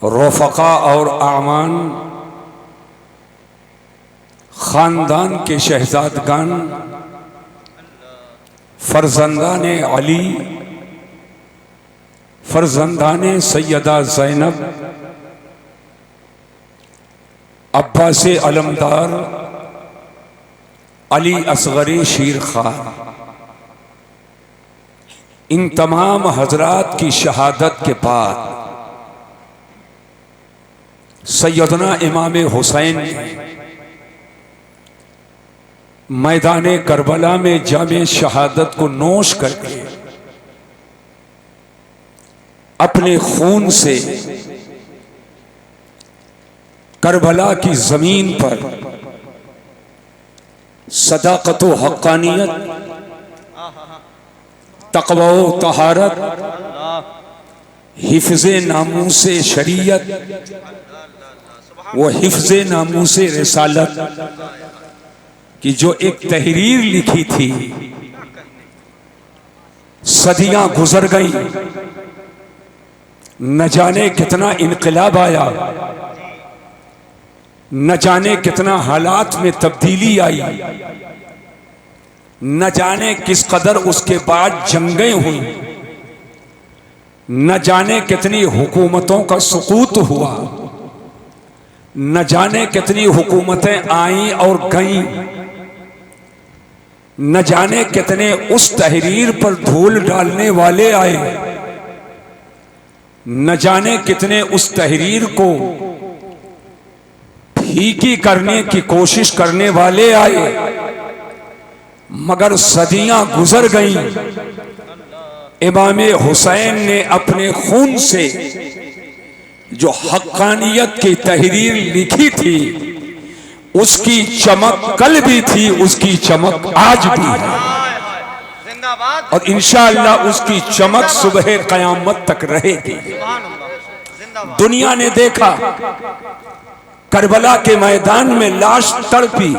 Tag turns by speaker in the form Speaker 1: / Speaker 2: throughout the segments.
Speaker 1: रफ़क़ा और आमान, ख़ानदान के शहज़ादगान, फ़र्ज़ंदान अली, फ़र्ज़ंदान सैयदा ज़ैनब, अब्बास अलमदार, अली असग़री शीर खान, इन तमाम हज़रात की शहादत के बाद सैयदना इमाम हुसैन मैदान करबला में जामे शहादत को नोश करके अपने खून से करबला की जमीन पर सदाकत व हक्कानियत, तक़वा व तहारत, हिफ्ज़े नामूसे शरीयत व हिफ्ज़े नामूसे रिसालत की जो एक तहरीर लिखी थी, सदियां गुजर गई, न जाने कितना इनकलाब आया, न जाने कितना हालात में तब्दीली आई, न जाने किस कदर उसके बाद जंगें हुई, न जाने कितनी हुकूमतों का सुकूत हुआ, न जाने कितनी हुकूमतें आईं और गईं, न जाने कितने उस तहरीर पर धूल डालने वाले आए, न जाने कितने उस तहरीर को फीकी करने की कोशिश करने वाले आए, मगर सदियां गुजर गईं। इमाम हुसैन ने अपने खून से जो हक्कानियत की तहरीर लिखी थी, उसकी चमक कल भी थी, उसकी चमक आज भी है, और इंशाअल्लाह उसकी चमक सुबह क़यामत तक रहेगी। दुनिया ने देखा करबला के मैदान में लाश तड़पी,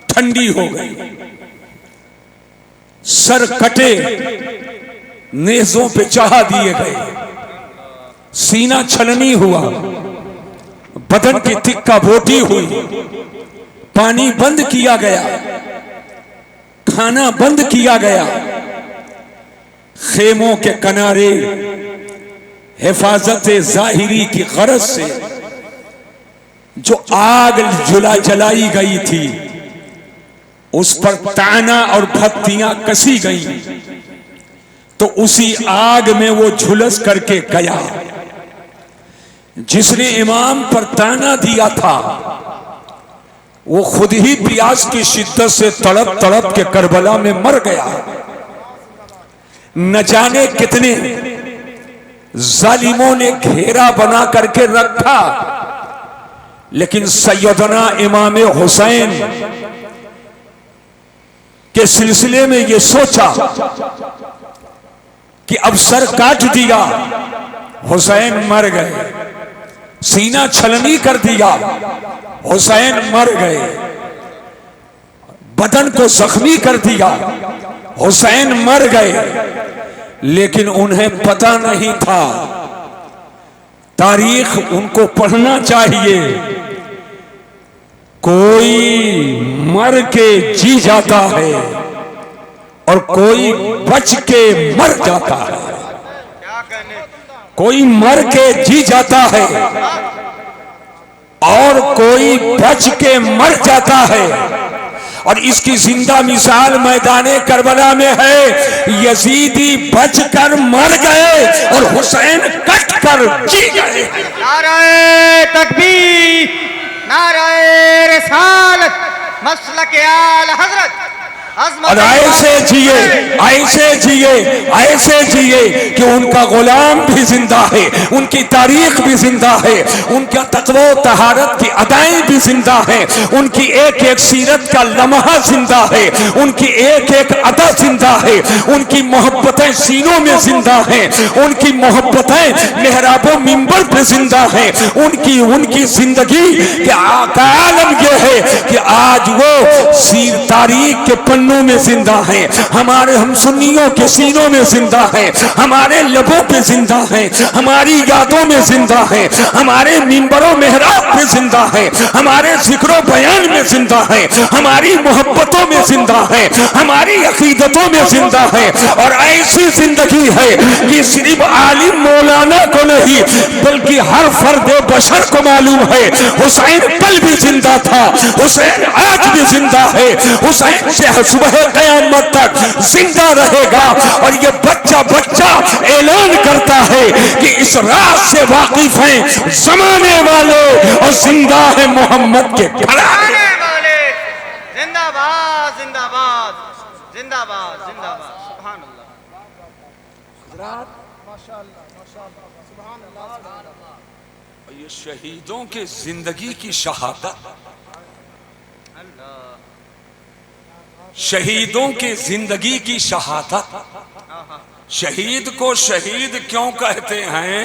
Speaker 1: ठंडी हो गई, सर कटे, नेज़ों पे चढ़ा दिए गए, सीना छलनी हुआ, बदन की तिक्का बोटी हुई, पानी बंद किया गया, खाना बंद किया गया, खेमों के किनारे हिफाजत जाहिरी की गरज से जो आग जलाई गई थी, उस पर ताना और भत्तियां कसी गई, तो उसी आग में वो झुलस करके गया। जिसने इमाम पर ताना दिया था, वो खुद ही प्यास की शिद्दत से तड़प तड़प के करबला में मर गया। न जाने कितने जालिमों ने घेरा बना करके रखा, लेकिन सैयदना इमाम हुसैन के सिलसिले में ये सोचा कि अब सर काट दिया, हुसैन मर गए, सीना छलनी कर दिया, हुसैन मर गए, बदन को जख्मी कर दिया, हुसैन मर गए। लेकिन उन्हें पता नहीं था, तारीख उनको पढ़ना चाहिए, कोई मर के जी जाता है और कोई बच के मर जाता है। कोई मर के जी जाता है और कोई बच के मर जाता है, और इसकी जिंदा मिसाल मैदाने करबला में है। यजीदी बचकर मर गए और हुसैन कट कर जी गए।
Speaker 2: नारे तकबीर, नारे रिसालत, मसलक आल हजरत।
Speaker 1: और ऐसे जिए, ऐसे जिए, ऐसे जिए कि उनका गुलाम भी जिंदा है, उनकी तारीख भी जिंदा है, उनका तक़वा तहारत की अदाएं भी जिंदा है, उनकी एक एक सीरत का लम्हा जिंदा है, उनकी एक एक अदा जिंदा है, उनकी मोहब्बतें सीनों में जिंदा हैं, उनकी मोहब्बतें मेहराबों मिंबर पे जिंदा हैं, उनकी जिंदगी के आलम यह है कि आज वो तारीख के पन्नों में जिंदा है, हमारे हम सुन्नियों के सीनों में जिंदा है, हमारे लबों पे जिंदा है, हमारी यादों में जिंदा है, हमारे मिंबरों मेहराब पे जिंदा है, हमारे जिक्रो बयान में जिंदा है, हमारी मोहब्बतों में जिंदा है, हमारी अकीदतों में जिंदा है। और ऐसी जिंदगी है कि सिर्फ आलिम मौलाना को नहीं बल्कि हर फर्द बशर को मालूम है हुसैन कल भी जिंदा था, हुसैन आज भी जिंदा है, हुसैन से सुबह क़यामत तक जिंदा रहेगा। और ये बच्चा बच्चा ऐलान करता है कि इस राज से वाकिफ हैं जमाने वाले और जिंदा है मोहम्मद के घराने
Speaker 2: वाले। जिंदाबाद जिंदाबाद जिंदाबाद जिंदाबाद। सुभान अल्लाह।
Speaker 1: और ये शहीदों के जिंदगी की शहादत, शहीदों के जिंदगी की शहादत। शहीद को शहीद क्यों कहते हैं,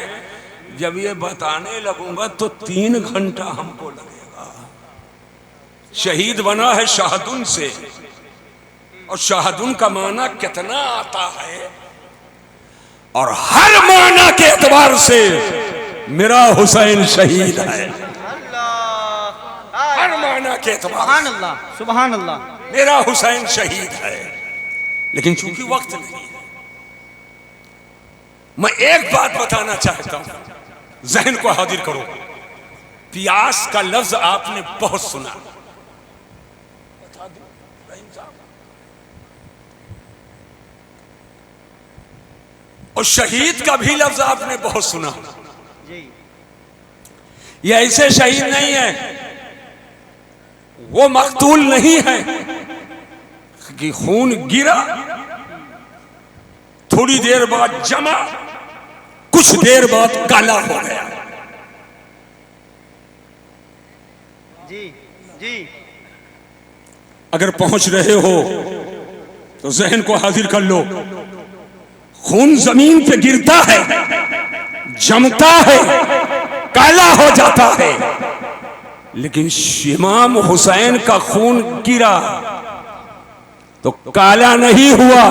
Speaker 1: जब ये बताने लगूंगा तो 3 घंटा हमको लगेगा। शहीद बना है शाहदुन से, और शाहदुन का माना कितना आता है, और हर माना के एतबार से मेरा हुसैन शहीद है। हर माना के एतबार
Speaker 2: सुभान अल्लाह सुभान अल्लाह।
Speaker 1: मेरा हुसैन शहीद है। लेकिन चूंकि वक्त नहीं है, मैं एक बात बताना चाहता हूं, जहन को हाजिर करो। प्यास का लफ्ज आपने बहुत सुना, और शहीद का भी लफ्ज आपने बहुत सुना। ये ऐसे शहीद नहीं है, वो मकतूल नहीं है कि खून गिरा, थोड़ी देर बाद जमा, कुछ देर बाद काला हो गया।
Speaker 2: जी जी।
Speaker 1: अगर पहुंच रहे हो तो जहन को हाजिर कर लो। खून जमीन पे गिरता है, जमता है, काला हो जाता है, लेकिन इमाम हुसैन का खून गिरा तो काला नहीं हुआ,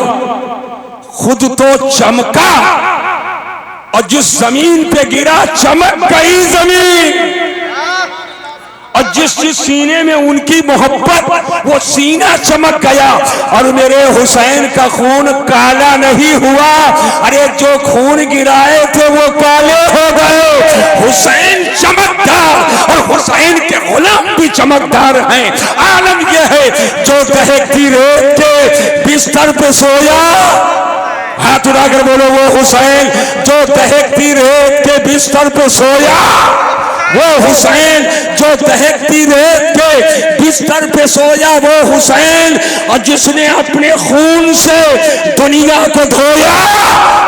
Speaker 1: खुद तो चमका। और जिस जमीन पे गिरा चमक गई जमीन, और जिस सीने में उनकी मोहब्बत वो सीना चमक गया। और मेरे हुसैन का खून काला नहीं हुआ, अरे जो खून गिराए थे वो काले हो गए। हुसैन चमकदार, और हुसैन के गुलाम भी चमकदार हैं। आलम यह है जो दहकती रेत के बिस्तर पे सोया, हाथ उठाकर बोलो वो हुसैन जो दहकती रेत के बिस्तर पे सोया, वो हुसैन जो दहकती रेत के बिस्तर पे सोया, वो हुसैन। और जिसने अपने खून से दुनिया को धोया,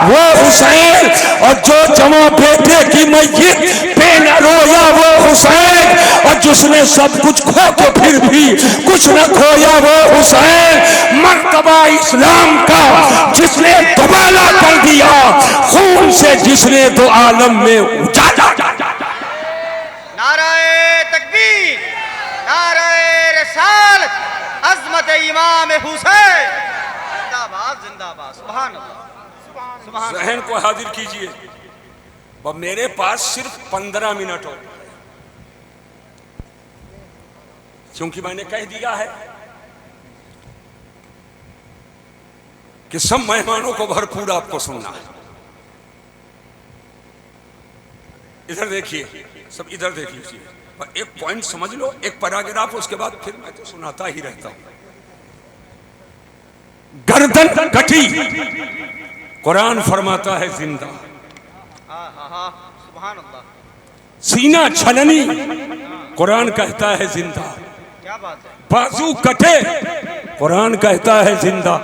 Speaker 1: वो हुसैन। और जो जमा बेटे की मैयत पे न रोया, वो हुसैन। और जिसने सब कुछ खो के फिर भी कुछ न खोया, वो हुसैन। मर्तबा इस्लाम का जिसने दुबाला कर दिया, खून से जिसने दो आलम में उजाला।
Speaker 2: नाराए तकबीर, नाराए रिसालत, अज़मत इमाम हुसैन। जिंदाबाद जिंदाबाद। सुभान अल्लाह सुभान।
Speaker 1: जहन को हाजिर कीजिए। अब मेरे पास सिर्फ 15 मिनट हो, क्योंकि मैंने कह दिया है कि सब मेहमानों को भरपूर आपको सुनना है। इधर देखिए, सब इधर देख लीजिए, और एक पॉइंट समझ लो, एक पैराग्राफ, उसके बाद फिर मैं तो सुनाता ही रहता हूं। गर्दन कटी, कुरान फरमाता है जिंदा।
Speaker 2: सुभान अल्लाह।
Speaker 1: सीना छलनी, कुरान कहता है जिंदा।
Speaker 2: क्या बात है।
Speaker 1: बाजू कटे, कुरान कहता है जिंदा।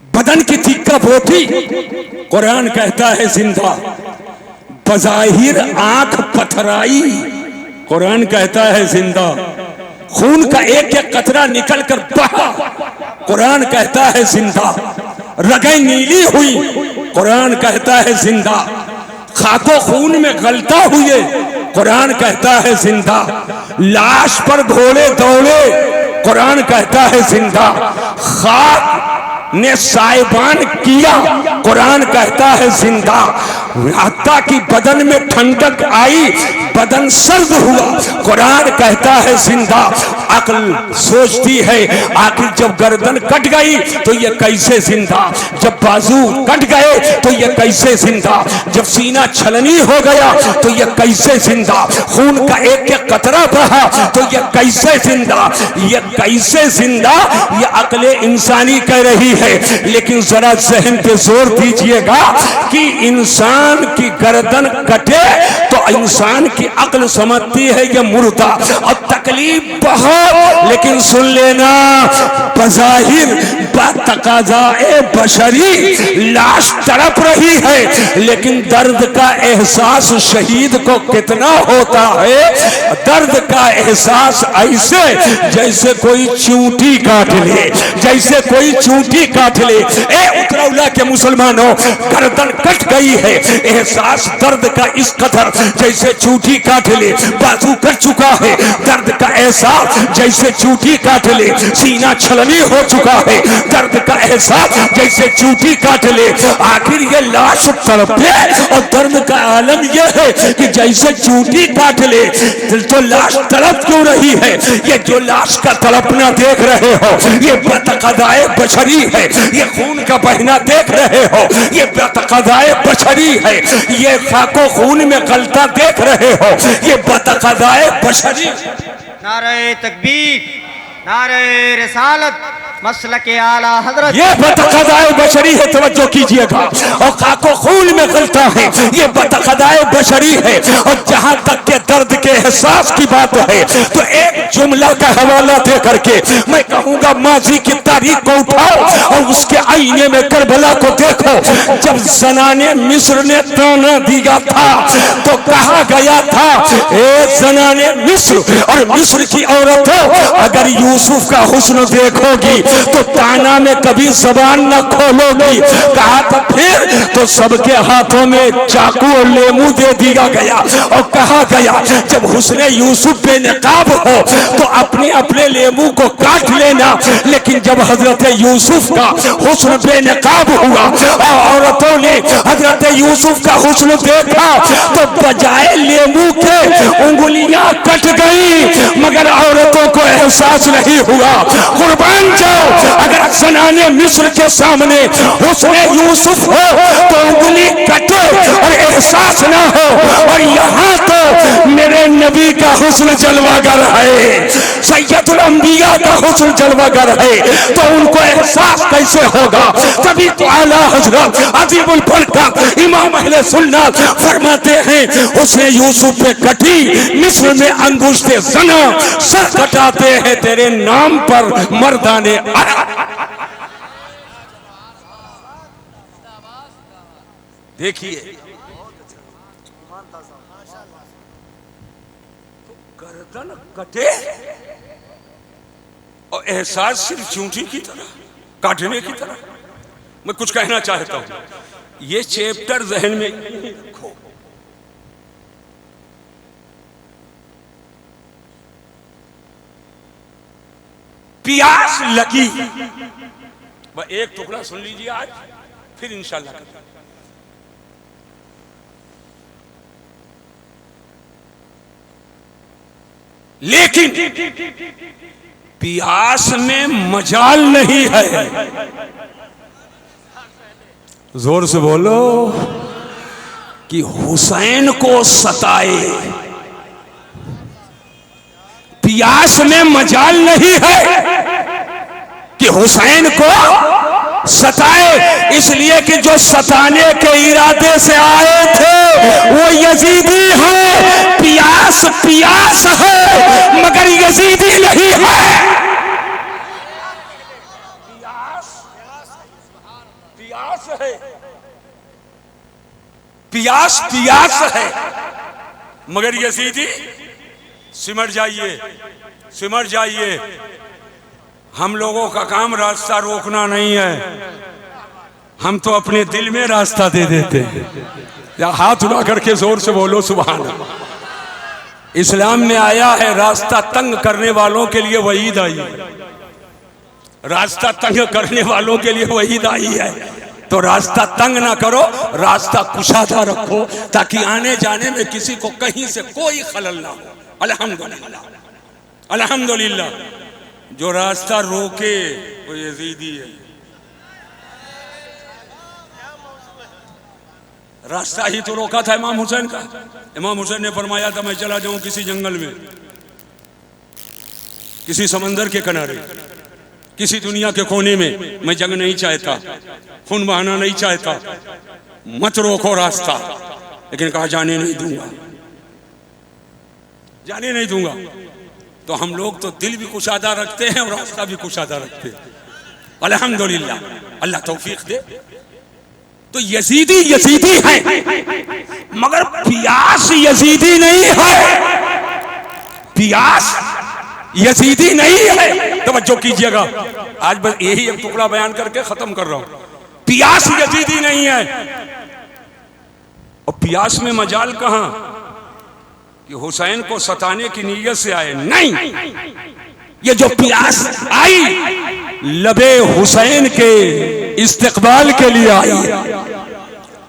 Speaker 1: बदन की तिक्का बोटी, कुरान कहता है जिंदा। बज़ाहिर आंख पथराई, कुरान कहता है जिंदा। खून का एक एक कतरा निकल कर बहा, कुरान कहता है जिंदा। रगें नीली हुई, कुरान कहता है जिंदा। खाको खून में गलता हुए कुरान कहता है जिंदा, लाश पर घोड़े दौड़े कुरान कहता है जिंदा, खाक ने साइबान किया कुरान कहता है जिंदा, हत्ता की बदन में ठंडक आई बदन सर्द हुआ कुरान कहता है जिंदा। अक्ल सोचती है आखिर जब गर्दन कट गई तो ये कैसे जिंदा, जब बाजू कट गए तो ये कैसे जिंदा, जब सीना छलनी हो गया तो ये कैसे जिंदा, खून का एक एक कतरा बहा तो ये कैसे जिंदा, ये कैसे जिंदा, ये अक्ल इंसानी कह रही है। लेकिन जरा जहन पे जोर दीजिएगा कि इंसान की गर्दन कटे तो इंसान की अक्ल समझती है ये मुर्दा, और तकलीफ बहुत, लेकिन सुन लेना बज़ाहिर तकाज़ाए बशरी लाश तड़प रही है, लेकिन दर्द का एहसास शहीद को कितना होता है, दर्द का एहसास ऐसे जैसे कोई चूंटी काट ले, जैसे कोई चूंटी काट ले। ए उतरौला के मुसलमानों, गर्दन कट गई है, एहसास दर्द का इस कदर जैसे चूंटी काट ले, बाजू कट चुका है, दर्द का एहसास जैसे चूंटी काट ले, सीना छलनी हो चुका है, दर्द का एहसास जैसे चूंटी काट ले। आखिर ये लाश तड़पे और दर्द का आलम यह है कि जैसे चूंटी काट ले तो लाश तड़प क्यों रही है। ये जो लाश का तड़पना देख रहे हो ये बेतकदाए बशरी है, ये खून का बहना देख रहे हो ये बेतकदाए बशरी है, ये खाको खून में गलता देख रहे हो ये बेतकदाए बशरी।
Speaker 2: नारे तकबीर, नारे रिसालत, मसलके आला हजरत,
Speaker 1: ये बेतकदाए बशरी है, तवज्जो कीजिएगा। और खाको खून में गलता है ये बेतकदाए बशरी है। और जहां तक के दर्द के एहसास की बात है तो एक जुमला का हवाला दे करके मैं कहूंगा माजी की तारीख को उठाओ और उसके आईने में करबला को देखो। जब ज़नाने मिस्र ने ताना दिया था तो कहा गया था, ए ज़नाने मिस्र और मिस्र की औरतों, अगर यूसुफ का हुस्न देखोगी तो ताना में कभी जबान न खोलोगी। कहा था फिर तो सबके हाथों में चाकू और लेमू दे दिया गया और कहा गया जब हुस्ने यूसुफ बेनकाब हो तो अपने अपने लेमू को काट लेना। लेकिन जब हजरत यूसुफ का हुस्न बेनकाब हुआ और औरतों ने हजरत यूसुफ का हुस्न देखा तो बजाय लेमू के उंगलियां कट गई, मगर औरतों को एहसास नहीं हुआ। कुर्बान जाओ, अगर ज़नाने मिस्र के सामने हुस्ने यूसुफ हो तो उंगली कटे और एहसास ना हो, और यहाँ तो मेरे नबी का हुस्न जलवागर है, सैयदुल अंबिया का हुस्न जलवागर है, तो उनको एहसास कैसे होगा। तभी तो आला हजरत अजीबुल बरकत इमाम अहले सुन्नत फरमाते हैं हुस्ने यूसुफ पे कटी मिस्र में अंगुष्ठे ज़ना, सर कटाते हैं तेरे नाम पर मर्दाने अरब। देखिए गर्दन कटे और एहसास सिर्फ चूंटी की तरह काटने की तरह। मैं कुछ कहना चाहता हूं, ये चैप्टर जहन में रखो। प्यास लगी, एक टुकड़ा सुन लीजिए आज, फिर इंशाल्लाह करेंगे। लेकिन प्यास में मजाल नहीं है। जोर से बोलो कि हुसैन को सताए, प्यास में मजाल नहीं है कि हुसैन को सताए, इसलिए कि जो सताने के इरादे से आए थे वो यजीदी है। प्यास प्यास है मगर यजीदी नहीं है। प्यास है, प्यास प्यास है मगर यजीदी। सिमट जाइए, सिमट जाइए। हम लोगों का काम रास्ता रोकना नहीं है, हम तो अपने दिल में रास्ता दे देते हैं। या हाथ उठा करके जोर से बोलो सुभान अल्लाह। इस्लाम में आया है रास्ता तंग करने वालों के लिए वईद आई है, रास्ता तंग करने वालों के लिए वईद आई है। तो रास्ता तंग ना करो, रास्ता कुशादा रखो ताकि आने जाने में किसी को कहीं से कोई खलल ना हो। अल्हम्दुलिल्लाह, अल्हम्दुलिल्लाह। जो रास्ता रोके वो यजीदी है। रास्ता ही तो रोका था इमाम हुसैन का। इमाम हुसैन ने फरमाया था मैं चला जाऊं किसी जंगल में, किसी समंदर के किनारे, किसी दुनिया के कोने में, मैं जंग नहीं चाहता, खून बहाना नहीं चाहता, मत रोको रास्ता। लेकिन कहा जाने नहीं दूंगा, जाने नहीं दूंगा। तो हम लोग तो दिल भी कुशादा रखते हैं और रास्ता भी कुशादा रखते हैं। अल्हम्दुलिल्लाह, अल्लाह तौफीक दे। तो यजीदी यजीदी है मगर पियास यजीदी नहीं है, पियास यजीदी नहीं है। तवज्जो कीजिएगा, आज बस यही एक टुकड़ा बयान करके खत्म कर रहा हूं। पियास यजीदी नहीं है। और पियास में मजाल कहां कि हुसैन को सताने की नीयत से आए, नहीं। ये जो प्यास आई लबे हुसैन के इस्तिकबाल के लिए आई,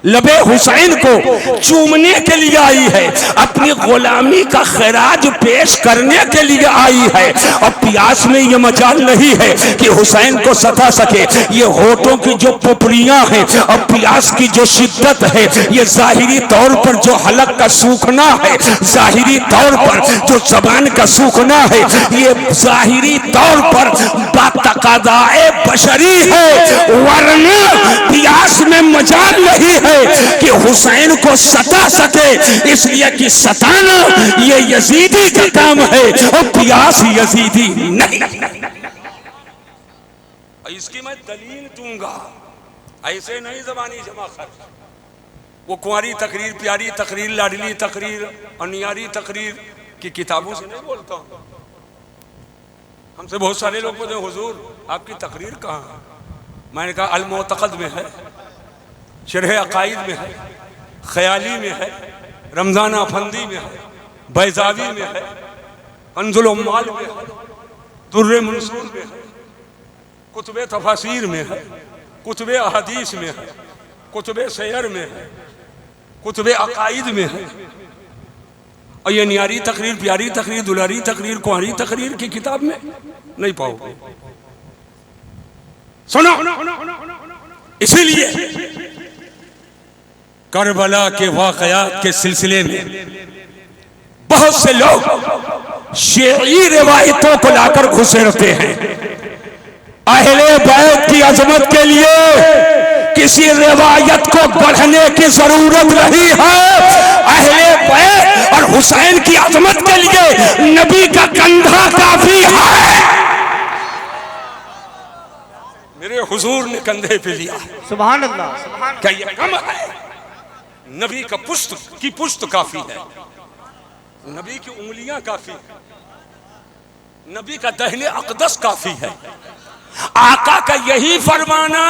Speaker 1: लबे हुसैन को चूमने के लिए आई है, अपनी गुलामी का खैराज पेश करने के लिए आई है। और प्यास में ये मजाल नहीं है कि हुसैन को सता सके। ये होठों की जो पुपड़ियां हैं और प्यास की जो शिद्दत है, ये जाहिरी तौर पर जो हलक का सूखना है, जाहिरी तौर पर जो जबान का सूखना है, ये जाहिरी तौर पर बातकादाए बशरी है। वरना प्यास में मजाल नहीं है कि हुसैन को सता सके, इसलिए कि सताना ये यजीदी का काम है और प्यास यजीदी नहीं। इसकी मैं दलील दूंगा, ऐसे नहीं जबानी जमा खर्च। वो कुंवारी तकरीर, प्यारी तकरीर, लाडली तकरीर, अनियारी तकरीर की किताबों से नहीं बोलता हूं। हमसे बहुत सारे लोग बोलते हैं हुजूर आपकी तकरीर कहाँ है? मैंने कहा अल मुअतक़द में है, शरह अकाइद में है, ख्याली में है, रमजान अफंदी में है, बैजावी में है, कंजुल उम्माल में है, दुर्र मंसूर में है, कुतुब तफासीर में है, कुतुब अहदीस में है, कुतुब सैर में है, कुतुब अकाइद में है। और ये नियारी तकरीर, प्यारी तकरीर, दुलारी तकरीर, कुंवारी तकरीर की किताब में नहीं पाओगे। सुनो, इसीलिए करबला के वाक़यात के सिलसिले में बहुत से लोग शियई रिवायतों को लाकर घुसे रहते हैं। अहले बैत की अजमत के लिए किसी रिवायत को बढ़ने की जरूरत नहीं है। अहले बैत और हुसैन की अजमत के लिए नबी का कंधा काफी है। मेरे हुजूर ने कंधे पे लिया,
Speaker 2: सुभान अल्लाह, सुभान
Speaker 1: क्या ये कम है? नबी का पुश्त काफी है, नबी की उंगलियां काफी है, नबी का दहने अक़दस काफी है। आका का यही फरमाना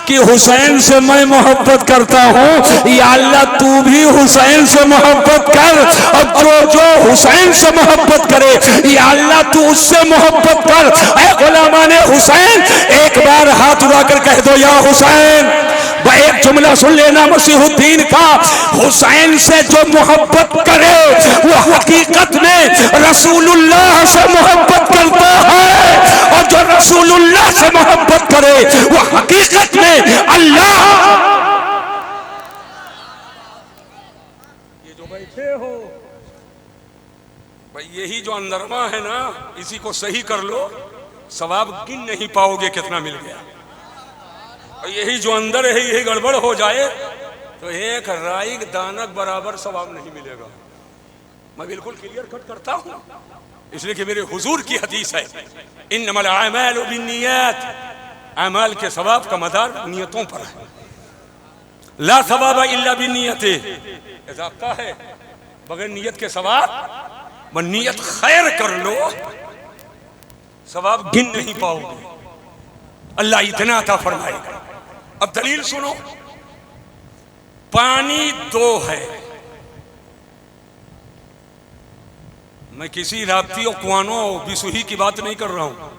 Speaker 1: कि हुसैन से मैं मोहब्बत करता हूँ, या अल्लाह तू भी हुसैन से मोहब्बत कर, और जो हुसैन से मोहब्बत करे या अल्लाह तू उससे मोहब्बत कर। ऐ गुलामाने हुसैन, एक बार हाथ उठाकर कह दो या हुसैन। एक जुमला सुन लेना मसीहुद्दीन का, हुसैन से जो मोहब्बत करे वो हकीकत में रसूलुल्लाह से मोहब्बत करता है, और जो रसूलुल्लाह से मोहब्बत करे वो हकीकत में अल्लाह। ये जो बैठे हो भाई, यही जो अंदरमा है ना, इसी को सही कर लो, सवाब गिन नहीं पाओगे कितना मिल गया। और यही जो अंदर है यही गड़बड़ हो जाए तो एक राइग दानक बराबर सवाब नहीं मिलेगा। मैं बिल्कुल क्लियर कट करता हूं, इसलिए कि मेरे हुजूर की हदीस है, इन्नमल अमालु बिन्नियात, अमाल के सवाब का मदार नियतों पर है। ला सवाब इल्ला बिन्नियते, ज़ाब्ता है बगैर नियत के सवाब। वह नियत खैर कर लो, सवाब गिन नहीं पाओगे, अल्लाह इतना अता फरमाएगा। अब दलील सुनो, पानी दो है। मैं किसी राप्ती और कुआनों और बिसुही की बात नहीं कर रहा हूं,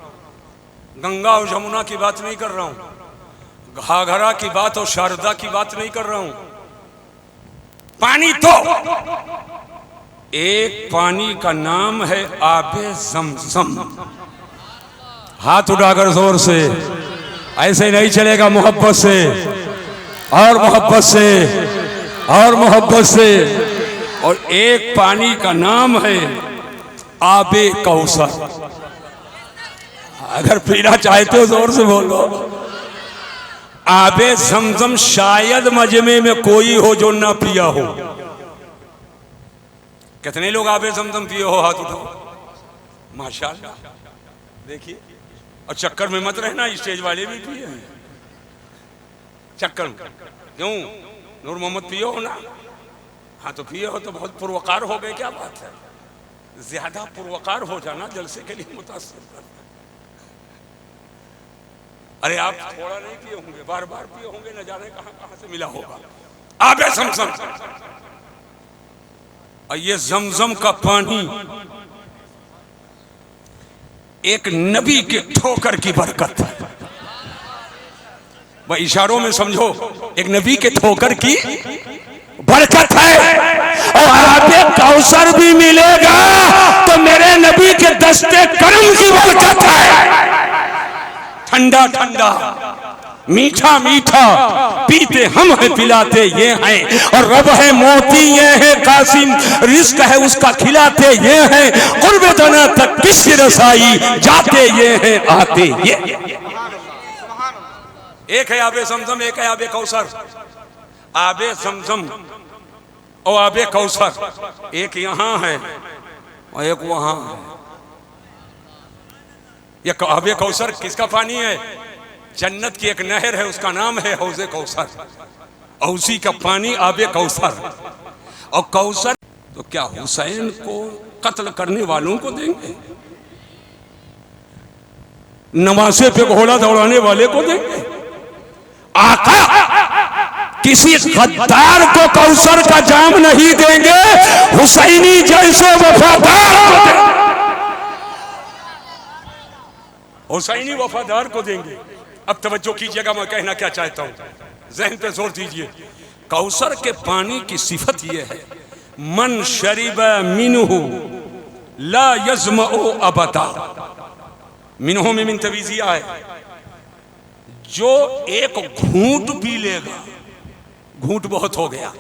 Speaker 1: गंगा और जमुना की बात नहीं कर रहा हूं, घाघरा की बात और शारदा की बात नहीं कर रहा हूं। पानी तो एक पानी का नाम है आबे ज़मज़म। हाथ उठाकर जोर से, ऐसे नहीं चलेगा, मोहब्बत से और मोहब्बत से और मोहब्बत से। और एक पानी का नाम है आबे कौसर। अगर पीना चाहते हो जोर से बोलो। आबे ज़मज़म शायद मजमे में कोई हो जो ना पिया हो। कितने लोग आबे ज़मज़म पिए हो? हाथ उठाओ। माशाअल्लाह। देखिए, और चक्कर में मत रहना, स्टेज वाले भी पिए हैं चक्कर में। क्यों? नूर मोहम्मद पिए हो ना? हाँ तो पिए हो तो बहुत पुरवकार हो गए, क्या बात है। ज्यादा पुरवकार हो जाना जलसे के लिए मुतासिर करना। अरे आप थोड़ा नहीं पिए होंगे, बार बार पिए होंगे, न जाने कहां कहां से मिला होगा आबे ज़मज़म। और ये ज़मज़म का पानी एक नबी के ठोकर की बरकत है। वह इशारों में समझो, एक नबी के ठोकर की बरकत है। और आबे कौसर भी मिलेगा तो मेरे नबी के दस्ते करम की बरकत है। ठंडा ठंडा, मीठा मीठा, पीते हम हैं पिलाते ये हैं। और रब है मोती ये है कासिम, रिस्क है उसका खिलाते ये हैं। कुर्बे दना तक किसकी रसाई, जाते ये हैं आते ये। एक है आबे ज़मज़म, एक है आबे कौसर। आबे ज़मज़म और आबे कौसर एक यहाँ है और एक वहां है। ये आबे कौसर किसका पानी है? जन्नत की एक नहर है, उसका नाम है हौज़े कौसर। और उसी का पानी आबे कौसर। और कौसर तो क्या हुसैन को कत्ल करने वालों को देंगे? नवासे पे घोड़ा दौड़ाने वाले को देंगे? आका किसी गद्दार को कौसर का जाम नहीं देंगे, हुसैनी जैसे वफादार को देंगे। हुसैनी वफादार को देंगे। अब तवज्जो कीजिएगा, मैं कहना क्या चाहता हूं, ज़हन पे जोर दीजिए। कौसर के पानी की सिफत यह है, मन शरीब मिनहु ला यज़मउ अबदा। मिनहु में मिन तवीज़िया है, जो एक घूंट पी लेगा, घूंट बहुत हो गया,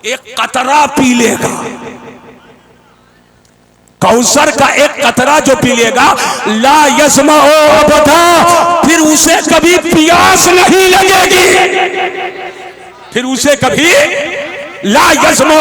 Speaker 1: एक कतरा पी लेगा, कौसर का एक कतरा जो पी लेगा, ला यज़मउ अबदा, फिर उसे कभी प्यास नहीं लगेगी। फिर उसे कभी ला यज़मउ,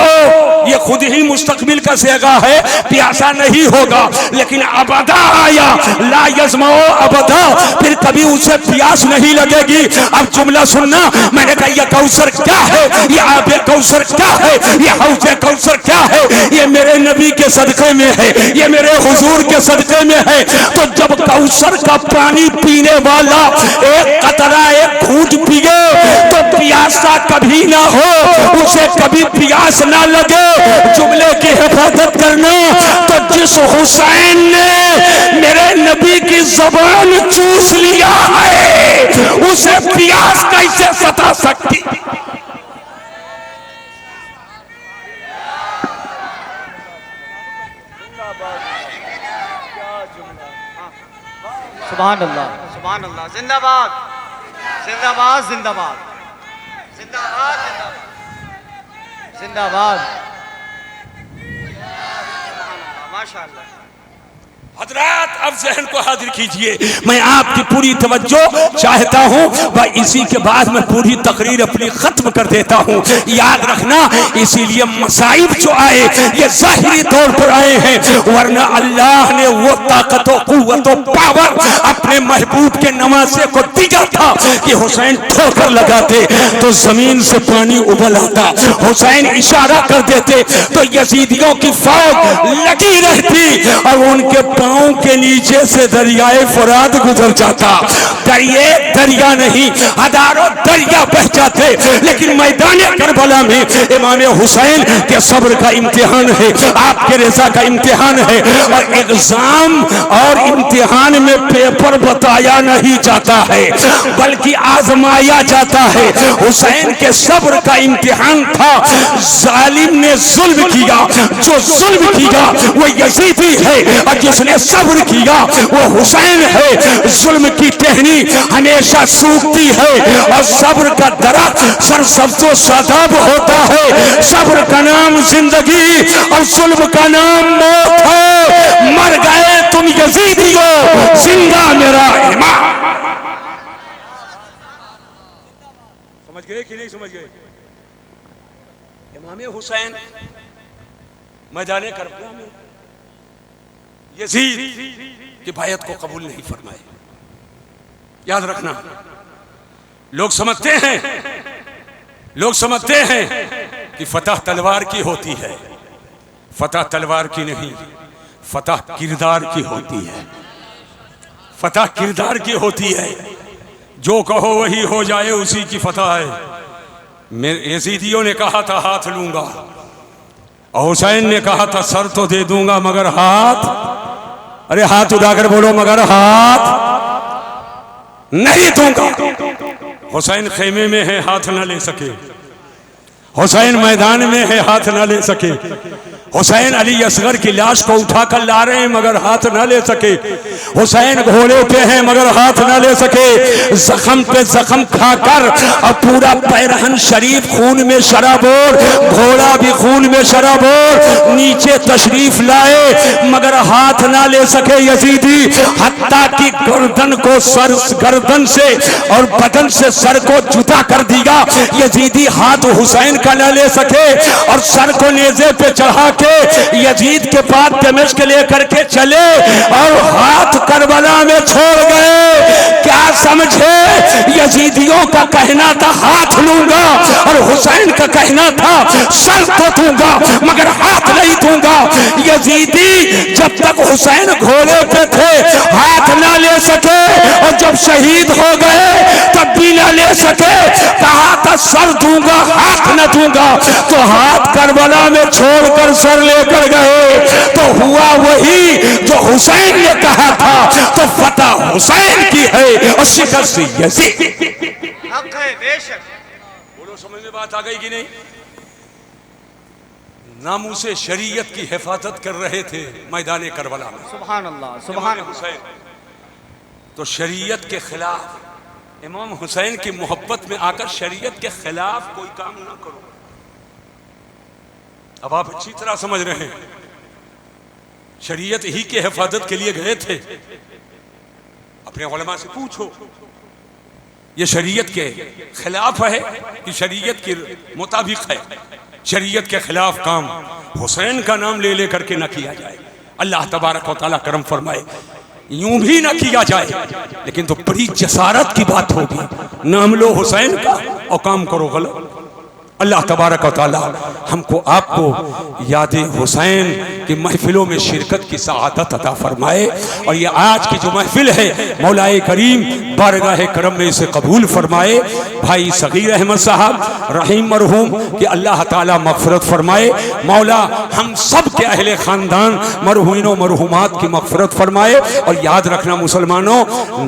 Speaker 1: ये खुद ही मुस्तकबिल का सेगा है, प्यासा नहीं होगा। लेकिन अबदा आया, ला यज़मउ अबदा, फिर कभी उसे प्यास नहीं लगेगी। अब जुमला सुनना, मैंने कहा यह कौसर क्या है, ये आबे कौसर क्या है, ये हौज़े कौसर क्या है? ये मेरे नबी के सदक़े में है, ये मेरे हुजूर के सदक़े में है। तो जब कौसर का पानी पीने वाला एक कतरा एक घूंट पिए तो प्यासा कभी ना हो, उसे कभी प्यास ना लगे। जुमले की हिफाजत करना, तो जिस हुसैन ने मेरे नबी की ज़बान चूस लिया है, उसे प्यास कैसे सता सकती?
Speaker 2: सुभान अल्लाह, सुभान अल्लाह। जिंदाबाद, जिंदाबाद, जिंदाबाद, जिंदाबाद, जिंदाबाद, माशाअल्लाह।
Speaker 1: हजरात, अब ज़हन को हाजिर कीजिए, मैं आपकी पूरी तवज्जो चाहता हूँ। वह इसी के बाद मैं पूरी तकरीर अपनी खत्म कर देता हूँ। याद रखना, इसीलिए मसाइब जो आए ये ज़ाहिरी तौर पर आए हैं, वरना अल्लाह ने वो ताकत व कुव्वत व पावर अपने महबूब के नवासे को दिया था कि हुसैन ठोकर लगाते तो जमीन से पानी उबल आता, हुसैन इशारा कर देते तो यजीदियों की फौज लगी रहती और उनके पांव के नीचे से दरियाए फुरात गुजर जाता। दरिया नहीं, हजारों दरिया बह जाते, लेकिन मैदान करबला में इमाम हुसैन के सब्र का इम्तिहान है, आपके रज़ा का इम्तिहान है। और एग्जाम और इम्तिहान में पेपर बताया नहीं जाता है, बल्कि आजमाया जाता है। हुसैन के सब्र का इम्तिहान था। जालिम ने जुल्म किया, जो जुल्म किया वो यजीदी है, और जिसने सब्र किया वो हुसैन है। जुल्म की टहनी हमेशा सूखती है, और सब्र का दरख्त सरसब्ज़ो शादाब होता है। सब्र का नाम जिंदगी और जुल्म का नाम मौत है। मर गए तुम यजीदियो, जिंदा मेरा इमाम। समझ गए कि नहीं समझ गए? इमाम हुसैन मैदान करबला में यजीद की बायत को कबूल नहीं फरमाए। याद रखना, लोग समझते हैं कि फतह तलवार की होती है। फतह तलवार की नहीं, फतह किरदार की होती है। फतह किरदार की होती है। जो कहो वही हो जाए, उसी की फतह है। मेरे यजीदियों ने कहा था हाथ लूंगा, और हुसैन ने कहा था सर तो दे दूंगा मगर हाथ, अरे हाथ उठाकर बोलो, मगर हाथ नहीं दूंगा। हुसैन खेमे में है, हाथ न ले सके। हुसैन मैदान में है, हाथ न ले सके। हुसैन अली असगर की लाश को उठाकर ला रहे हैं, मगर हाथ न ले सके। हुसैन घोड़े पे हैं, मगर हाथ न ले सके। जख्म पे जख्म खाकर अब पूरा पैरहन शरीफ खून में शराबोर, घोड़ा भी खून में शराबोर, नीचे तशरीफ लाए, मगर हाथ न ले सके यजीदी। हत्ता की गर्दन को गर्दन से और बदन से सर को जुदा कर दिया। यजीदी हाथ हुसैन का न ले सके, और सर को नेज़े पे चढ़ा यजीद के पास दमिश्क लेकर के चले, और हाथ करबला में छोड़ गए। क्या समझे? यजीदियों का कहना था हाथ लूंगा, और हुसैन का कहना था सर तो दूंगा मगर हाथ नहीं दूंगा। यजीदी जब तक हुसैन घोड़े पे थे हाथ ना ले सके, और जब शहीद हो गए तब भी ना ले सके। कहा था सर दूंगा, हाथ न दूंगा, तो हाथ करबला में छोड़कर सर लेकर गए। तो हुआ वही जो हुसैन ने कहा था, तो फतह हुसैन की है और शिकस्त यजीद।
Speaker 2: हक है बेशक।
Speaker 1: बोलो, समझ में बात आ गई कि नहीं? नामूसे शरीयत की हिफाजत कर रहे थे मैदान करबला में।
Speaker 2: सुभान अल्लाह, सुभान
Speaker 1: हुसैन। तो शरीयत के खिलाफ, इमाम हुसैन की मोहब्बत में आकर शरीयत के खिलाफ कोई काम ना करो। अब आप अच्छी तरह समझ रहे हैं, शरीयत ही की हिफाजत के लिए गए थे। अपने उलमा से पूछो, ये शरीयत के खिलाफ है कि शरीयत के मुताबिक है? शरीयत के खिलाफ काम हुसैन का नाम ले लेकर के न किया जाए। अल्लाह तबारक व तआला करम फरमाए, यूं भी ना किया जाए, लेकिन तो बड़ी जसारत की बात होगी। नाम लो हुसैन का और काम करो गलत। अल्लाह तबारक व तआला हमको आपको याद हुसैन की महफिलों में शिरकत की सआदत अता फरमाए। और ये आज की जो महफिल है, मौलाए करीम बारगाह करम में इसे कबूल फरमाए। भाई सगीर अहमद साहब रहीम मरहूम कि अल्लाह ताला मग़फ़िरत फरमाए। मौला हम सब के अहले ख़ानदान मरहूमीन व मरहूमात की मग़फ़िरत फरमाए। और याद रखना मुसलमानों,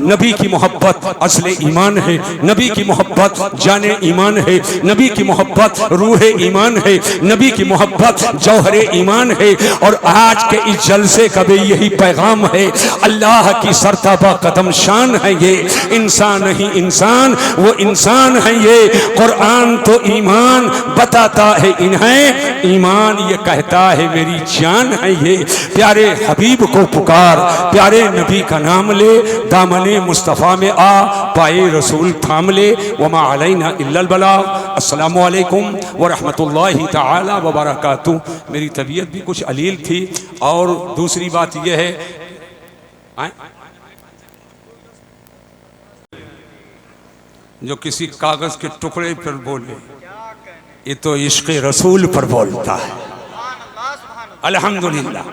Speaker 1: नबी की मोहब्बत असले ईमान है, नबी की मोहब्बत जाने ईमान है, नबी की मोहब्बत रूह ईमान है, नबी की मोहब्बत जौहर ईमान है। और आज के इस जलसे का भी यही पैगाम है, अल्लाह की सरताबा कदम शान है ये, इंसान नहीं इंसान वो इंसान है ये। कुरान तो ईमान बताता है इन्हें, ईमान ये कहता है मेरी जान है ये। प्यारे हबीब को पुकार, प्यारे नबी का नाम ले, दामने मुस्तफ़ा में आ, पाए रसूल थाम ले। वमा अलैना इल्लल बलाग। अस्सलामु अलैकुम व रहमतुल्लाहि तआला व बरकातुहू। मेरी तबीयत भी कुछ अलील थी। और दूसरी बात यह है, जो किसी कागज के टुकड़े पर बोले, ये तो इश्क़ रसूल पर बोलता है। अल्हम्दुलिल्लाह।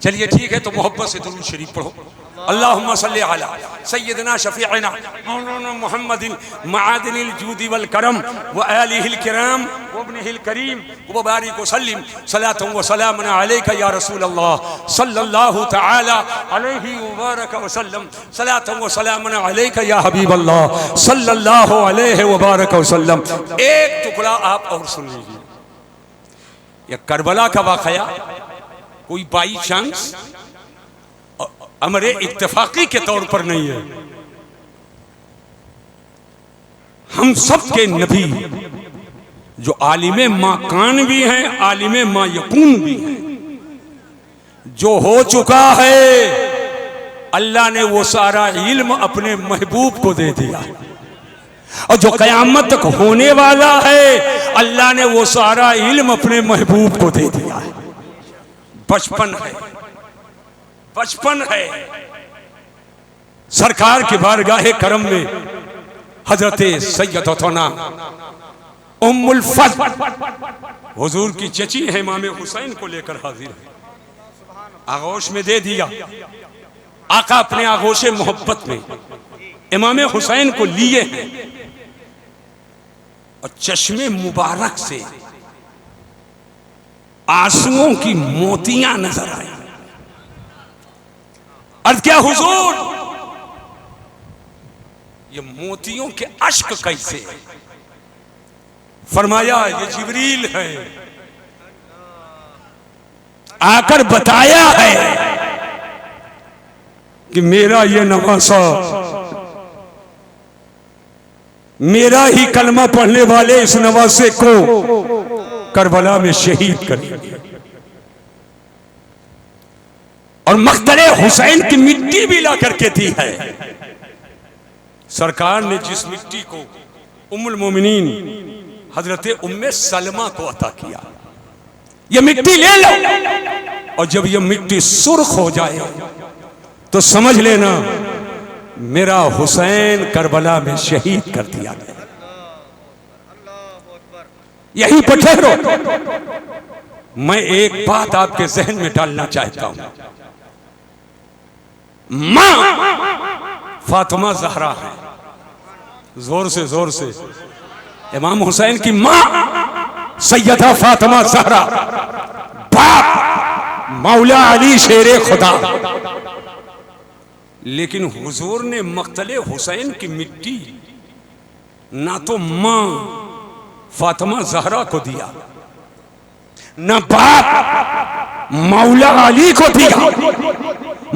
Speaker 1: चलिए ठीक है, तो मोहब्बत से दुरूद शरीफ पढ़ो। अल्लाहुम्मा सल्ली अला सय्यदना शफीअना मौलाना मुहम्मदिन मआदिनिल जूदी वल करम व आलिहिल किराम व इब्निहिल करीम व बारिक व सल्लिम सलातन व सलामन अलैका या रसूल अल्लाह सल्लल्लाहु तआला अलैहि व बारक व सल्लम सलातन व सलामन अलैका या हबीब अल्लाह सल्लल्लाहु अलैहि व बारक व सल्लम। एक टुकड़ा आप और सुन लीजिए। यह करबला का वाकया कोई बाई चांस अमरे इत्तेफाकी के तौर पर नहीं है। हम सब के नबी जो आलिमे मा कान भी हैं, आलिमे मा यकून भी हैं, जो हो चुका है अल्लाह ने वो सारा इल्म अपने महबूब को दे दिया, और जो कयामत तक होने वाला है अल्लाह ने वो सारा इल्म अपने महबूब को दे दिया है। बचपन है, बचपन है। सरकार के बारगाहे करम में हजरत सैयदतुना उम्मुल फज़ल हुजूर की चची है इमाम हुसैन को लेकर हाजिर है। आगोश में दे दिया। आका अपने आगोश मोहब्बत में इमाम हुसैन को लिए हैं और चश्मे मुबारक से आंसुओं की मोतियां नजर आई। अर्ज क्या हुजूर, ये मोतियों के अश्क कैसे? फरमाया ये जिब्रील है, आकर बताया है कि मेरा ये नवासा, मेरा ही कलमा पढ़ने वाले इस नवासे को करबला में शहीद करेंगे, और मख्तले हुसैन की मिट्टी भी ला करके दी है। सरकार ने जिस मिट्टी को उम्मुल मोमिनीन हजरत उम्मे सलमा को अता किया, ये मिट्टी ले लो, और जब ये मिट्टी सुर्ख हो जाए तो समझ लेना मेरा हुसैन करबला में शहीद कर दिया गया। यही पर ठहरो। मैं एक बात आपके जहन में डालना चाहता हूं। मां फातिमा ज़हरा है, जोर से इमाम हुसैन की मां सैयदा फातिमा ज़हरा, बाप मौला अली शेरे खुदा। लेकिन हुजूर ने मक्तले हुसैन की मिट्टी ना तो मां फातिमा ज़हरा को दिया, ना बाप मौला अली को दिया,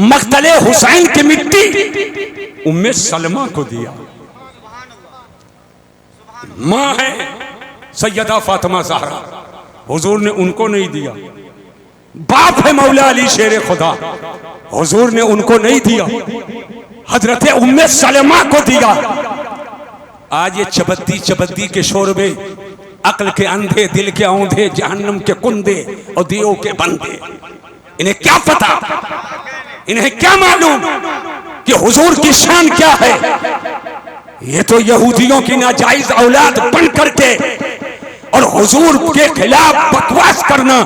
Speaker 1: मक्तले हुसैन की मिट्टी उम्मे सलमा को दिया। मां है सैयदा फातिमा ज़हरा, हुजूर ने उनको नहीं दिया। बाप है मौला अली शेर खुदा, हुजूर ने उनको नहीं दिया, हजरत उम्मे सलमा को दिया। आज ये चबद्दी के शोर में अक्ल के अंधे, दिल के औंधे, जहन्नम के कुंदे और दियों के बंदे, इन्हें क्या पता, इन्हें क्या मालूम कि हुजूर की शान क्या है। ये तो यहूदियों की नाजायज औलाद बन करके और हुजूर के खिलाफ बकवास करना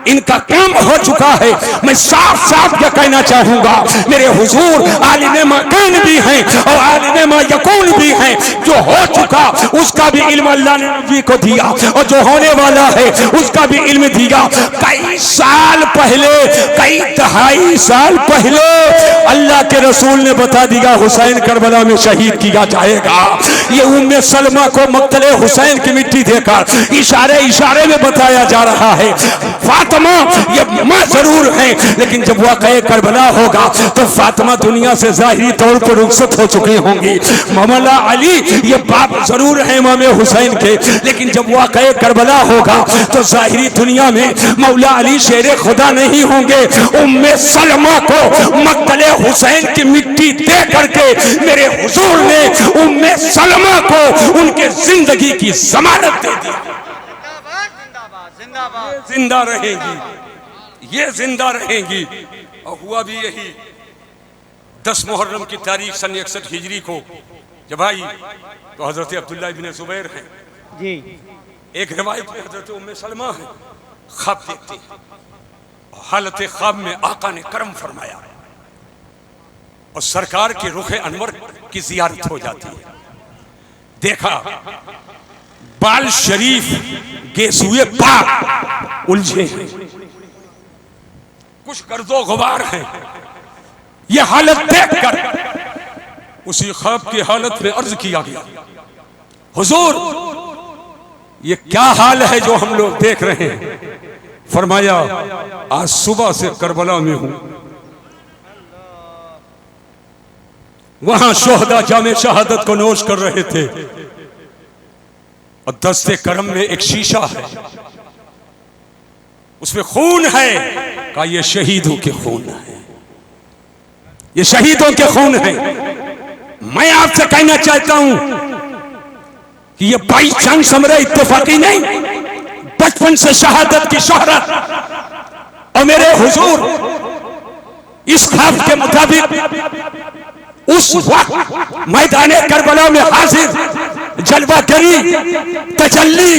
Speaker 1: इनका काम हो चुका है। मैं साफ साफ यह कहना चाहूंगा, मेरे हुजूर आलिमे मकान भी हैं और आलिमे मा यकून भी हैं। जो हो चुका उसका भी इल्म अल्लाह ने नबी को दिया, और जो होने वाला है उसका भी इल्म दिया। कई साल पहले, कई दहाई साल पहले अल्लाह के रसूल ने बता दिया हुसैन करबला में शहीद किया जाएगा। ये उम्मे सलमा को मक्तले हुसैन की मिट्टी देकर इशारे में बताया जा रहा है। फातिमा ये मां जरूर है, लेकिन जब वाक़या करबला होगा तो फातिमा दुनिया से जाहिरी तौर पर रुखसत हो चुकी होंगी। मौला अली ये बाप जरूर है इमाम हुसैन के, लेकिन जब वाक़या करबला होगा तो जाहिरी दुनिया में मौला अली शेर खुदा नहीं होंगे। उम्मे सलमा को मक्तले हुसैन की मिट्टी दे करके मेरे हुजूर ने उम्मे सलमा को उनके जिंदगी की जमानत दे दी। जिंदा रहेगी, ये जिंदा रहेगी। और हुआ भी यही 10 मुहर्रम की तारीख सन 61 हिजरी को जब आई तो हजरत अब्दुल्लाह इब्न जुबैर हैं जी, एक रिवायत में हजरत उम्मे सलमा है, ख्वाब देखती है। हालत ख्वाब में आका ने करम फरमाया और सरकार के रुखे अनवर की जियारत हो जाती है। देखा बाल शरीफ गेसुए पाक उलझे हैं, कुछ गर्दो गुबार हैं। यह हालत देखकर उसी ख्वाब की हालत में अर्ज किया गया, हुजूर ये क्या हाल है जो हम लोग देख रहे हैं? फरमाया आज सुबह से करबला में हूं, वहां शोहदा जामे शहादत को नोश कर रहे थे और दस्ते करम में एक शीशा है, उसमें खून है। कहा ये शहीदों के खून है, ये शहीदों के खून है। मैं आपसे कहना चाहता हूं कि ये बाई चांस हमारा इत्तेफाकी नहीं, बचपन से शहादत की शोहरत और मेरे हुजूर इस ख्वाब के मुताबिक उस वक्त मैदाने करबला में हाजिर जलवा करी तजल्ली,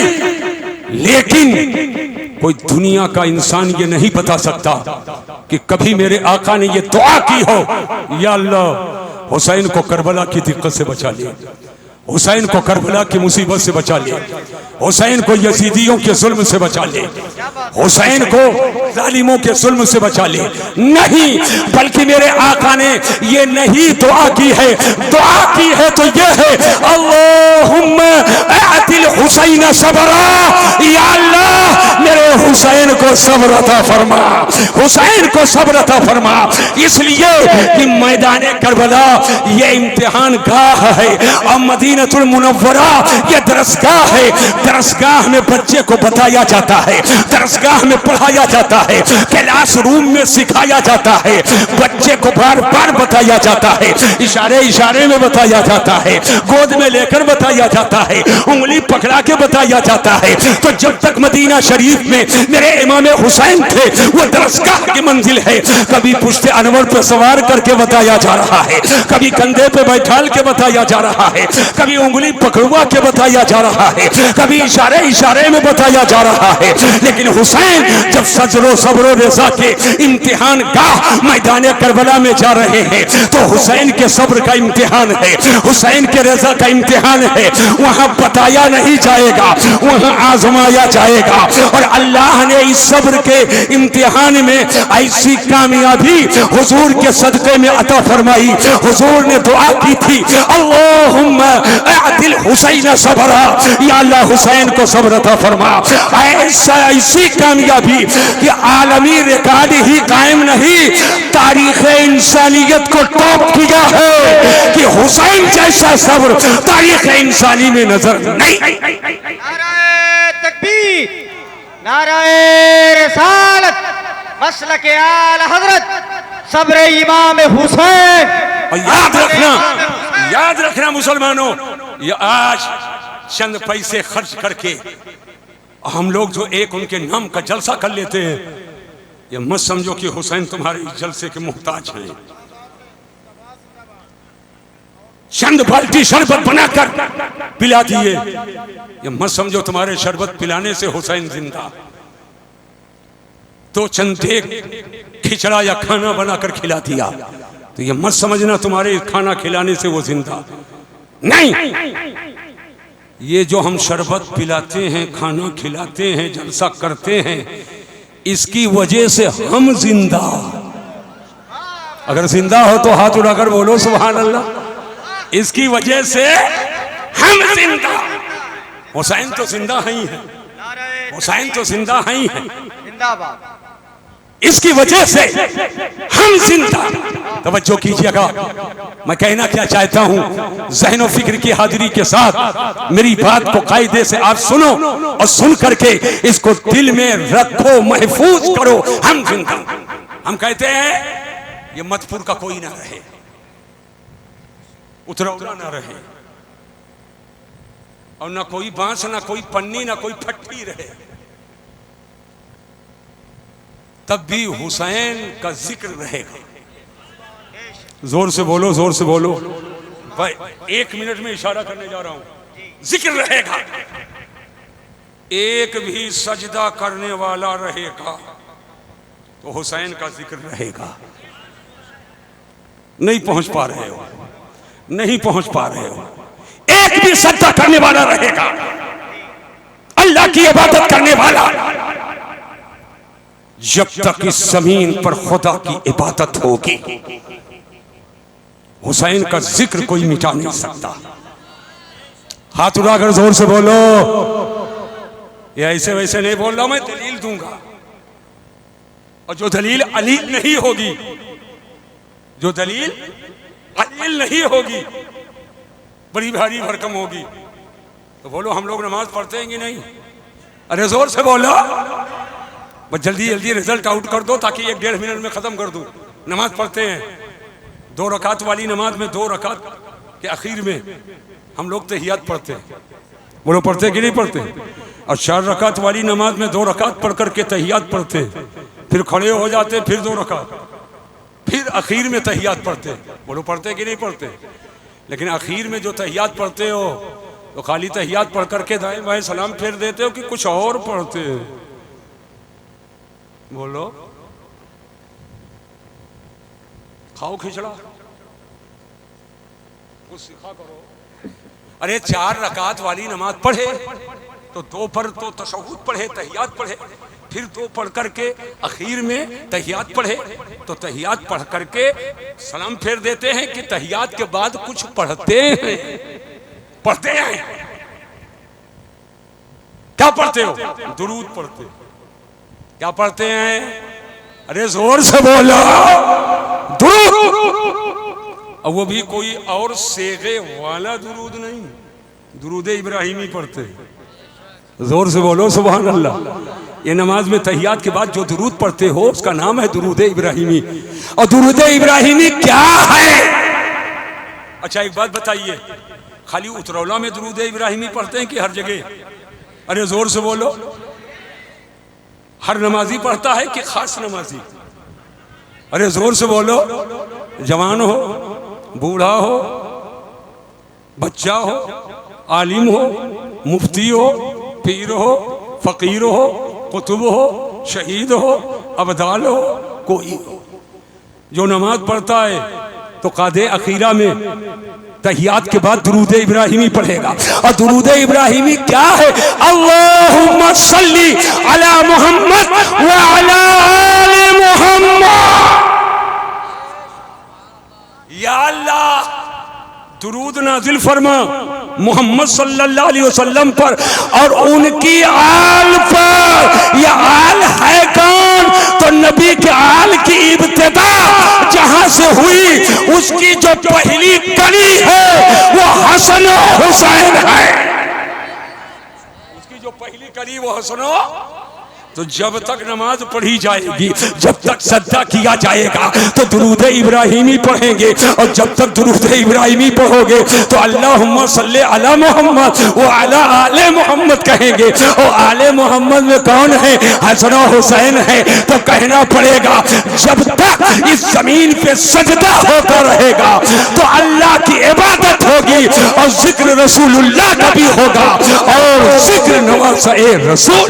Speaker 1: लेकिन कोई दुनिया का इंसान ये नहीं बता सकता कि कभी मेरे आका ने ये दुआ की हो, या अल्लाह हुसैन को करबला की दिक्कत से बचा लिया, हुसैन को करबला की मुसीबत से बचा ले, हुसैन को यजीदियों के जुल्म से बचा ले, हुसैन को जालिमों के जुल्म से बचा ले। नहीं, बल्कि मेरे आका ने ये नहीं दुआ की है, दुआ की है तो ये है अल्लाहुम्मा आतिल हुसैन सबरा, या अल्लाह मेरे हुसैन को सब्र अता फरमा, हुसैन को सब्र अता फरमा। इसलिए कि मैदान करबला ये इम्तिहान गाह है और मदीनतुल मुनव्वरा ये दरसगाह है। दरसगाह में बच्चे को बताया जाता है, दरसगाह में पढ़ाया जाता है, क्लास रूम में सिखाया जाता है, बच्चे को बार बार बताया जाता है, इशारे इशारे में बताया जाता है, गोद में लेकर बताया जाता है, उंगली पकड़ा के बताया जाता है। तो जब तक मदीना शरीफ में मेरे इमाम हुसैन थे वो दरसगाह की मंजिल है। कभी पुश्ते अनवर पर सवार करके बताया जा रहा है, कभी कंधे पे बैठाल के बताया जा रहा है, कभी उंगली पकड़वा के बताया जा रहा है, कभी इशारे इशारे में बताया जा रहा है। लेकिन हुसैन जब सजरो सबरो रेजा के इम्तिहान गाह मैदान करबला में जा रहे हैं तो हुसैन के सब्र का इम्तिहान है, हुसैन के रेजा का इम्तिहान है। वहां बताया नहीं जाएगा, वहां आजमाया जाएगा। और अल्लाह ने इस सब्र के इम्तिहान में ऐसी कामयाबी हुजूर के सदक़े में अता फरमाई। हुजूर ने दुआ की थी अल्लाहुम्मा आतिल हुसैन सबरा, या अल्लाह हुसैन को सब्र अता फरमा। ऐसी कामयाबी कि आलमी रिकॉर्ड ही कायम नहीं, तारीख इंसानियत को टॉप किया है कि हुसैन जैसा सब्र तारीख इंसानी में नजर नहीं।
Speaker 2: नाराए तकबीर, नाराए रिसालत, मसलके आला हजरत सब्र इमाम हुसैन।
Speaker 1: और याद रखना मुसलमानों, ये आज चंद पैसे खर्च करके हम लोग जो एक उनके नाम का जलसा कर लेते हैं, ये मत समझो कि हुसैन तुम्हारे जलसे के मोहताज हैं। चंद बाल्टी शरबत बनाकर पिला दिए, ये मत समझो तुम्हारे शरबत पिलाने से हुसैन जिंदा। तो चंद एक खिचड़ा या खाना बनाकर खिला दिया तो ये मत समझना तुम्हारे खाना खिलाने से वो जिंदा नहीं। ये जो हम शरबत पिलाते हैं, खाना खिलाते हैं, जलसा करते हैं, इसकी वजह से हम जिंदा। अगर जिंदा हो तो हाथ उठाकर बोलो सुभान अल्लाह। इसकी वजह से हम जिंदा। हुसैन तो जिंदा ही है, हुसैन तो जिंदा ही है,
Speaker 2: जिंदाबाद।
Speaker 1: इसकी वजह से हम जिंदा। तवज्जो कीजिएगा, मैं कहना क्या चाहता हूं, ज़हन फिक्र की हाजिरी के साथ मेरी बात को कायदे से आप सुनो और सुन करके इसको दिल में रखो, महफूज करो। हम जिंदा। हम कहते हैं ये मदपुर का कोई ना रहे, उतरौला ना रहे, और ना कोई बांस, ना कोई पन्नी, ना कोई फट्टी रहे, तब भी हुसैन का जिक्र रहेगा। जोर से बोलो, जोर से बोलो भाई। 1 मिनट में इशारा करने जा रहा हूं। जिक्र रहेगा, एक भी सजदा करने वाला रहेगा, तो हुसैन का जिक्र रहेगा। नहीं पहुंच पा रहे हो, नहीं पहुंच पा रहे हो। एक भी सजदा करने वाला रहेगा, अल्लाह की इबादत करने वाला, जब तक इस जमीन पर खुदा की इबादत होगी हुसैन का जिक्र कोई मिटा नहीं सकता। हाथ उठाकर जोर से बोलो। ये ऐसे वैसे नहीं बोल रहा, मैं दलील दूंगा, और जो दलील अलील नहीं होगी, जो दलील अलील नहीं होगी, बड़ी भारी भरकम होगी, तो बोलो हम लोग नमाज पढ़ते हैं कि नहीं? अरे जोर से बोलो, बस जल्दी जल्दी रिजल्ट आउट कर दो ताकि 1-1.5 मिनट में खत्म कर दूं। नमाज पढ़ते हैं, 2 रकात वाली नमाज में 2 रकात के आखिर में हम लोग तहियात पढ़ते हैं। बोलो पढ़ते कि नहीं पढ़ते? और 4 रकात वाली नमाज में 2 रकात पढ़ करके तहियात पढ़ते, फिर खड़े हो जाते, फिर 2 रकात, फिर आखिर में तहियात पढ़ते। बोलो पढ़ते कि नहीं पढ़ते? लेकिन आखिर में जो तहियात पढ़ते हो तो खाली तहियात पढ़ करके दाएं बाएं सलाम फेर देते हो कि कुछ और पढ़ते हो? बोलो, खाओ खिचड़ा, कुछ सिखा करो। अरे 4 रकात वाली नमाज पढ़े तो 2 पर तो तशहुद पढ़े, तहियात पढ़े, फिर 2 पढ़ करके आखिर में तहियात पढ़े, तो तहियात पढ़ करके सलाम फेर देते हैं कि तहियात के बाद कुछ पढ़ते हैं? पढ़ते हैं क्या? पढ़ते हो? दुरूद पढ़ते। क्या पढ़ते हैं? अरे जोर से बोलो, दुरूद। और वो भी कोई और सेगे वाला दुरूद नहीं, दुरूद इब्राहिमी पढ़ते। जोर से बोलो सुभान अल्लाह। ये नमाज में तहियात के बाद जो दुरूद पढ़ते हो उसका नाम है दुरूद इब्राहिमी। और दुरूद इब्राहिमी क्या है? अच्छा एक बात बताइए, खाली उतरौला में दुरूद इब्राहिमी पढ़ते हैं कि हर जगह? अरे जोर से बोलो। हर नमाजी पढ़ता है कि खास नमाजी? अरे जोर से बोलो। जवान हो, बूढ़ा हो, बच्चा हो, आलिम हो, मुफ्ती हो, पीर हो, फकीर हो, कुतुब हो, शहीद हो, अबदाल हो, कोई हो, जो नमाज पढ़ता है तो कादे अखीरा में तहियात के बाद दुरूद इब्राहिमी पढ़ेगा। और दुरूद इब्राहिमी क्या है? अल्लाहुम्मा सल्ली अला मुहम्मद व अला आले मुहम्मद। या अल्लाह दुरूद नाजिल फरमा मोहम्मद सल्लल्लाहु अलैहि वसल्लम पर और उनकी आल पर। यह आल है कौन? तो नबी के आल की इब्तिदा जहां से हुई उसकी जो पहली कड़ी है वो हसन हुसैन है। उसकी जो पहली कड़ी वो हसन। तो जब तक नमाज पढ़ी जाएगी, जब तक सज्जा किया जाएगा तो दुरूद इब्राहिमी पढ़ेंगे। और जब तक दुरूद इब्राहिमी पढ़ोगे तो अल्लाहुम्मा सल्ली अला मोहम्मद व अला आले मोहम्मद कहेंगे। और आले मोहम्मद में कौन है? हसन हुसैन है। तो कहना पड़ेगा जब तक इस जमीन पे सजदा होता रहेगा तो अल्लाह की इबादत होगी और जिक्र रसूलुल्लाह का भी होगा और जिक्र नवाज़े रसूल।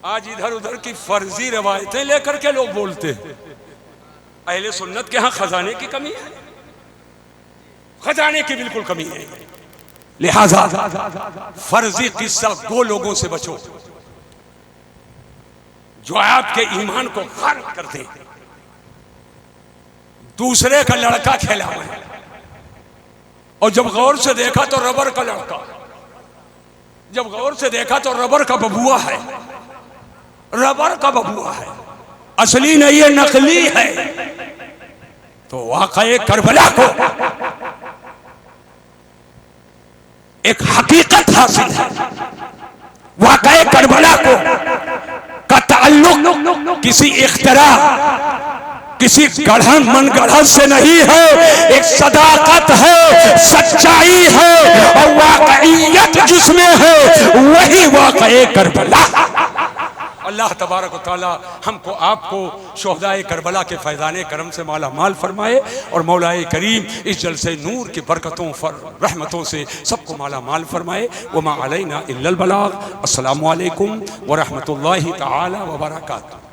Speaker 1: आज इधर उधर की फर्जी रवायतें लेकर के लोग बोलते हैं। अहले सुन्नत के यहां खजाने की कमी है, खजाने की बिल्कुल कमी है। लिहाजा फर्जी किस्सा वो लोगों से बचो जो आपके ईमान को खारिज कर दे। दूसरे का लड़का खेला है और जब गौर से देखा तो रबर का लड़का, जब गौर से देखा तो रबर का बबुआ है, रबर का बबुआ है, असली नहीं है, नकली है। तो वाक़ये करबला को एक हकीकत हासिल है। वाक़ये करबला को का ताल्लुक किसी इख्तिरा, किसी गढ़न मन गढ़न से नहीं है। एक सदाकत है, सच्चाई है और वाक़ईयत जिसमें है वही वाक़ये करबला। अल्लाह तबारक व तआला हमको आपको शुहदाए करबला के फैज़ाने करम से माला माल फरमाए और मौलाए करीम इस जलसे नूर की बरकतों रहमतों से सबको माला माल फरमाए। वमा अलैना इल्लल बलाग। अस्सलामु अलैकुम व रहमतुल्लाहि तआला व बरकातुहू।